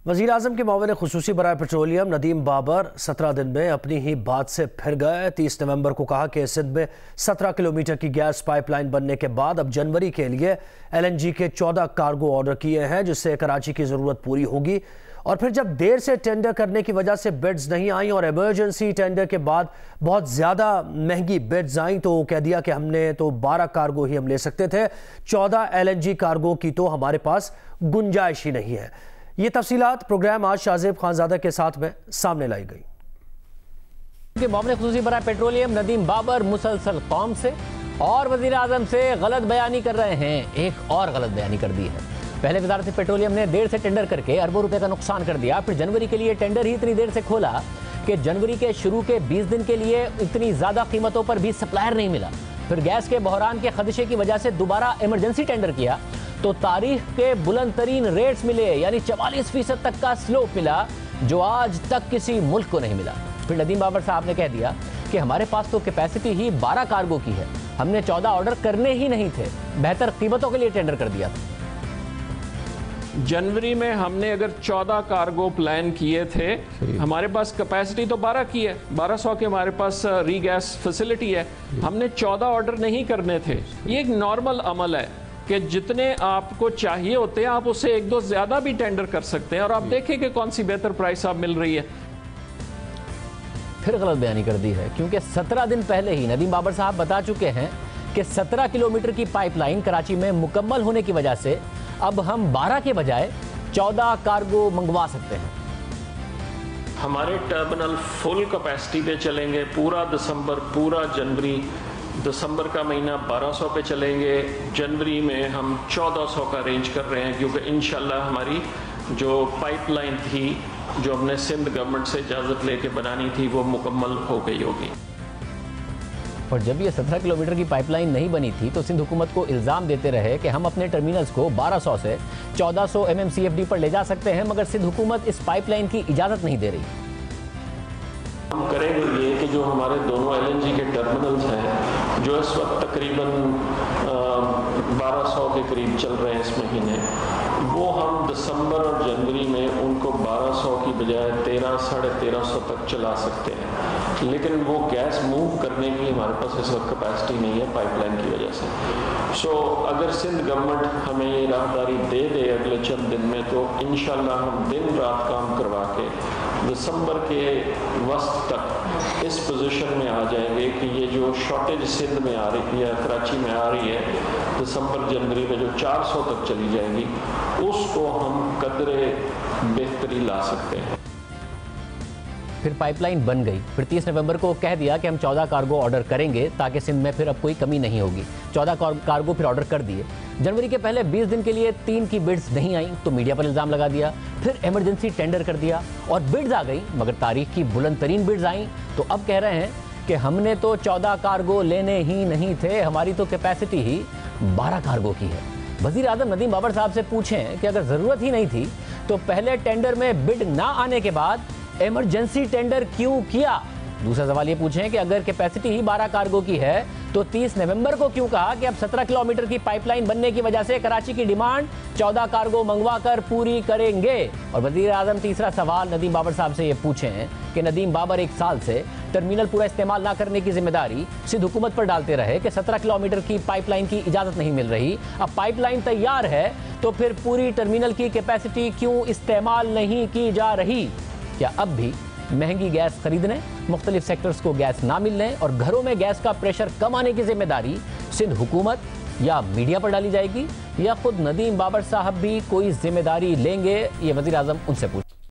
वज़ीर आज़म के मुआविन ख़ुसूसी बराए पेट्रोलियम नदीम बाबर 17 दिन में अपनी ही बात से फिर गए। 30 नवंबर को कहा कि सिंध में 17 किलोमीटर की गैस पाइपलाइन बनने के बाद अब जनवरी के लिए LNG के 14 कार्गो ऑर्डर किए हैं, जिससे कराची की ज़रूरत पूरी होगी। और फिर जब देर से टेंडर करने की वजह से बिड्स नहीं आई और इमरजेंसी टेंडर के बाद बहुत ज़्यादा महंगी बिड्स आई, तो कह दिया कि हमने तो 12 कार्गो ही हम ले सकते थे, 14 LNG कार्गो की तो हमारे पास गुंजाइश ही नहीं है। ये तफसीलात प्रोग्राम आज शाहजेब खानजादा के साथ में सामने लाई गई। के मामले खुसूसी बराए पेट्रोलियम नदीम बाबर मुसलसल कौम से और वज़ीर आज़म से गलत बयानी कर रहे हैं। एक और गलत बयानी कर दी है। पहले वज़ारत पेट्रोलियम ने देर से टेंडर करके अरबों रुपए का नुकसान कर दिया। फिर जनवरी के लिए टेंडर ही इतनी देर से खोला कि जनवरी के शुरू के 20 दिन के लिए इतनी ज़्यादा कीमतों पर भी सप्लायर नहीं मिला। फिर गैस के बहरान के खदशे की वजह से दोबारा इमरजेंसी टेंडर किया तो तारीख के बुलंद तरीन रेट्स मिले, यानी 44% तक का स्लोप मिला, जो आज तक किसी मुल्क को नहीं मिला। फिर नदीम बाबर साहब ने कह दिया कि हमारे पास तो कैपेसिटी ही 12 कार्गो की है, हमने 14 ऑर्डर करने ही नहीं थे, बेहतर कीमतों के लिए टेंडर कर दिया था। जनवरी में हमने अगर 14 कार्गो प्लान किए थे, हमारे पास कैपेसिटी तो 12 की है, 1200 के हमारे पास रीगैस फैसिलिटी है, हमने 14 ऑर्डर नहीं करने थे। ये एक नॉर्मल अमल है कि जितने आपको चाहिए होते हैं आप उससे एक दो ज्यादा भी टेंडर कर सकते हैं और आप देखें कि कौन सी बेहतर प्राइस आप मिल रही है। फिर गलत बयानी कर दी है, क्योंकि 17 दिन पहले ही नदीम बाबर साहब बता चुके हैं कि 17 किलोमीटर की पाइपलाइन कराची में मुकम्मल होने की वजह से अब हम 12 के बजाय 14 कार्गो मंगवा सकते हैं। हमारे टर्मिनल फुल कैपेसिटी पे चलेंगे, पूरा दिसंबर, पूरा जनवरी, दिसंबर का महीना 1200 पे चलेंगे, जनवरी में हम 1400 का रेंज कर रहे हैं, क्योंकि इंशाल्लाह हमारी जो पाइपलाइन थी जो हमने सिंध गवर्नमेंट से इजाज़त लेके बनानी थी वो मुकम्मल हो गई होगी। और जब ये 17 किलोमीटर की पाइपलाइन नहीं बनी थी तो सिंध हुकूमत को इल्ज़ाम देते रहे कि हम अपने टर्मिनल्स को 1200 से 1400 MMCFD पर ले जा सकते हैं, मगर सिंध हुकूमत इस पाइपलाइन की इजाज़त नहीं दे रही। हम करेंगे ये कि जो हमारे दोनों LNG के टर्मिनल्स हैं जो इस वक्त तकरीबन 1200 के करीब चल रहे हैं इस महीने, वो हम दिसंबर और जनवरी में उनको 1200 की बजाय 1300-1350 तक चला सकते हैं। लेकिन वो गैस मूव करने की हमारे पास इस वक्त कैपेसिटी नहीं है पाइपलाइन की वजह से। अगर सिंध गवर्नमेंट हमें ये राहदारी दे दे अगले चंद दिन में, तो इंशाल्लाह हम दिन रात काम करवा के दिसंबर के वस्त तक इस पोजीशन में आ जाएंगे कि ये जो शॉर्टेज सिंध में आ रही है, कराची में आ रही है, दिसंबर जनवरी में जो 400 तक चली जाएंगी, उसको हम कदरे बेहतरी ला सकते हैं। फिर पाइपलाइन बन गई। फिर 30 नवंबर को कह दिया कि हम 14 कार्गो ऑर्डर करेंगे ताकि सिंध में फिर अब कोई कमी नहीं होगी। 14 कार्गो फिर ऑर्डर कर दिए। जनवरी के पहले 20 दिन के लिए 3 की बिड्स नहीं आई तो मीडिया पर इल्ज़ाम लगा दिया। फिर इमरजेंसी टेंडर कर दिया और बिड्स आ गई, मगर तारीख की बुलंद तरीन बिड्स आई तो अब कह रहे हैं कि हमने तो 14 कार्गो लेने ही नहीं थे, हमारी तो कैपेसिटी ही 12 कार्गो की है। वज़ीर आज़म नदीम बाबर साहब से पूछें कि अगर ज़रूरत ही नहीं थी तो पहले टेंडर में बिड ना आने के बाद इमरजेंसी टेंडर क्यों किया। दूसरा सवाल ये पूछें कि अगर कैपेसिटी ही 12 कार्गो की है तो 30 नवंबर को क्यों कहा कि अब 17 किलोमीटर की पाइपलाइन बनने की वजह से कराची की डिमांड 14 कार्गो मंगवा कर पूरी करेंगे। और वज़ीर आज़म तीसरा सवाल नदीम बाबर साहब से ये पूछें कि नदीम बाबर 1 साल से टर्मिनल पूरा इस्तेमाल ना करने की जिम्मेदारी सिंध हुकूमत पर डालते रहे कि 17 किलोमीटर की पाइपलाइन की इजाज़त नहीं मिल रही, अब पाइपलाइन तैयार है तो फिर पूरी टर्मिनल की कैपेसिटी क्यों इस्तेमाल नहीं की जा रही। क्या अब भी महंगी गैस खरीदने, मुख्तलिफ सेक्टर्स को गैस ना मिलने और घरों में गैस का प्रेशर कम आने की जिम्मेदारी सिंध हुकूमत या मीडिया पर डाली जाएगी, या खुद नदीम बाबर साहब भी कोई जिम्मेदारी लेंगे? ये वज़ीर आज़म उनसे पूछे।